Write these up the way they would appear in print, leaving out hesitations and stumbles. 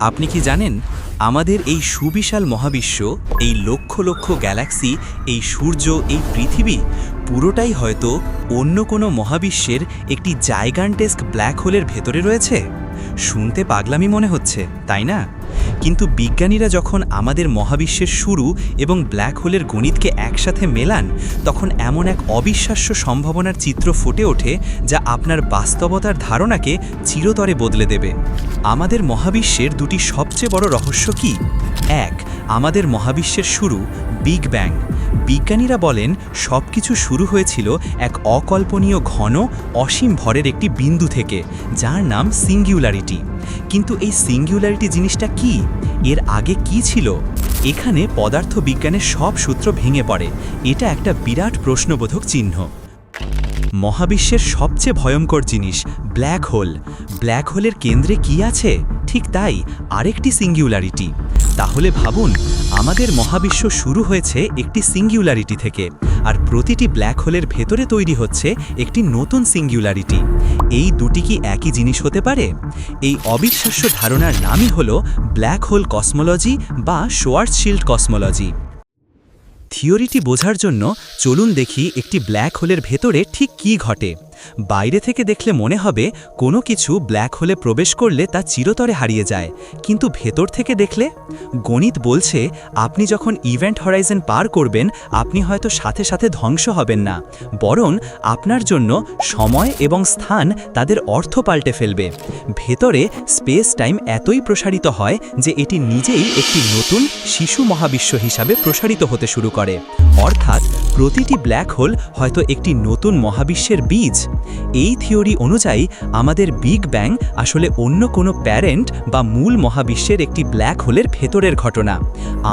আপনি কি জানেন আমাদের এই সুবিশাল মহাবিশ্ব, এই লক্ষ লক্ষ গ্যালাক্সি, এই সূর্য, এই পৃথিবী পুরোটাই হয়তো অন্য কোনো মহাবিশ্বের একটি জাইগান্টেস্ক ব্ল্যাক হোলের ভেতরে রয়েছে? শুনতে পাগলামি মনে হচ্ছে, তাই না? কিন্তু বিজ্ঞানীরা যখন আমাদের মহাবিশ্বের শুরু এবং ব্ল্যাক হোলের গণিতকে একসাথে মেলান, তখন এমন এক অবিশ্বাস্য সম্ভাবনার চিত্র ফুটে ওঠে যা আপনার বাস্তবতার ধারণাকে চিরতরে বদলে দেবে। আমাদের মহাবিশ্বের দুটি সবচেয়ে বড় রহস্য কি? এক, আমাদের মহাবিশ্বের শুরু, বিগ ব্যাং। বিজ্ঞানীরা বলেন সবকিছু শুরু হয়েছিল এক অকল্পনীয় ঘন অসীম ভরের একটি বিন্দু থেকে, যার নাম সিঙ্গুলারিটি। কিন্তু এই সিঙ্গুলারিটি জিনিসটা কি? এর আগে কি ছিল? এখানে পদার্থবিজ্ঞানের সব সূত্র ভেঙে পড়ে। এটা একটা বিরাট প্রশ্নবোধক চিহ্ন। মহাবিশ্বের সবচেয়ে ভয়ঙ্কর জিনিস ব্ল্যাক হোল। ব্ল্যাক হোলের কেন্দ্রে কি আছে? ঠিক তাই, আরেকটি সিঙ্গুলারিটি। তাহলে ভাবুন, আমাদের মহাবিশ্ব শুরু হয়েছে একটি সিঙ্গুলারিটি থেকে, আর প্রতিটি ব্ল্যাক হোলের ভেতরে তৈরি হচ্ছে একটি নতুন সিঙ্গুলারিটি। এই দুটি কি একই জিনিস হতে পারে? এই অবিশ্বাস্য ধারণার নামই হলো ব্ল্যাক হোল কসমোলজি বা শোয়ার্জশিল্ড কসমোলজি। থিওরিটি বোঝার জন্য চলুন দেখি একটি ব্ল্যাক হোলের ভেতরে ঠিক কী ঘটে। বাইরে থেকে দেখলে মনে হবে কোনো কিছু ব্ল্যাক হোলে প্রবেশ করলে তা চিরতরে হারিয়ে যায়, কিন্তু ভেতর থেকে দেখলে গণিত বলছে আপনি যখন ইভেন্ট হরাইজন পার করবেন, আপনি হয়তো সাথে সাথে ধ্বংস হবেন না, বরং আপনার জন্য সময় এবং স্থান তাদের অর্থ পাল্টে ফেলবে। ভেতরে স্পেস টাইম এতই প্রসারিত হয় যে এটি নিজেই একটি নতুন শিশু মহাবিশ্ব হিসাবে প্রসারিত হতে শুরু করে। অর্থাৎ প্রতিটি ব্ল্যাক হোল হয়তো একটি নতুন মহাবিশ্বের বীজ। এই থিওরি অনুযায়ী আমাদের বিগ ব্যাং আসলে অন্য কোনো প্যারেন্ট বা মূল মহাবিশ্বের একটি ব্ল্যাক হোলের ভেতরের ঘটনা।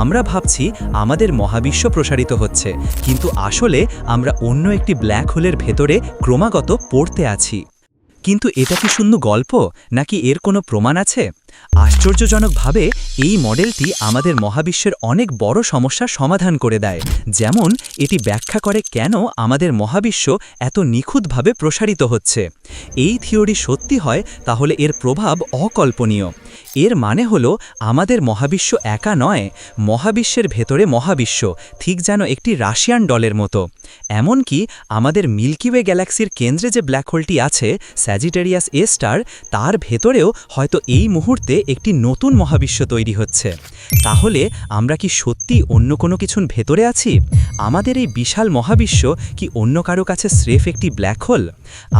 আমরা ভাবছি আমাদের মহাবিশ্ব প্রসারিত হচ্ছে, কিন্তু আসলে আমরা অন্য একটি ব্ল্যাক হোলের ভেতরে ক্রমাগত পড়তে আছি। কিন্তু এটা কি শুধু গল্প, নাকি এর কোনো প্রমাণ আছে? আশ্চর্যজনকভাবে এই মডেলটি আমাদের মহাবিশ্বের অনেক বড় সমস্যার সমাধান করে দেয়। যেমন এটি ব্যাখ্যা করে কেন আমাদের মহাবিশ্ব এত নিখুঁতভাবে প্রসারিত হচ্ছে। এই থিওরি সত্যি হয় তাহলে এর প্রভাব অকল্পনীয়। এর মানে হলো আমাদের মহাবিশ্ব একা নয়, মহাবিশ্বের ভেতরে মহাবিশ্ব, ঠিক যেন একটি রাশিয়ান ডলের মতো। এমনকি আমাদের মিল্কি ওয়ে গ্যালাক্সির কেন্দ্রে যে ব্ল্যাক হোলটি আছে, স্যাজিটেরিয়াস এ স্টার, তার ভেতরেও হয়তো এই মুহূর্তে একটি নতুন মহাবিশ্ব তৈরি হচ্ছে। তাহলে আমরা কি সত্যি অন্য কোনো কিছুর ভেতরে আছি? আমাদের এই বিশাল মহাবিশ্ব কি অন্য কারো কাছে স্রেফ একটি ব্ল্যাক হোল?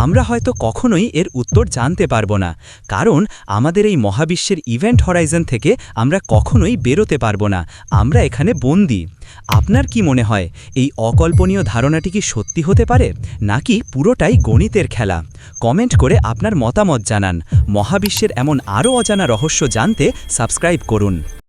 আমরা হয়তো কখনোই এর উত্তর জানতে পারবো না, কারণ আমাদের এই মহাবিশ্বের ইভেন্ট হরাইজন থেকে আমরা কখনোই বেরোতে পারবো না। আমরা এখানে বন্দী। আপনার কি মনে হয় এই অকল্পনীয় ধারণাটি কি সত্যি হতে পারে, নাকি পুরোটাই গণিতের খেলা? কমেন্ট করে আপনার মতামত জানান। মহাবিশ্বের এমন আরও অজানা রহস্য জানতে সাবস্ক্রাইব করুন।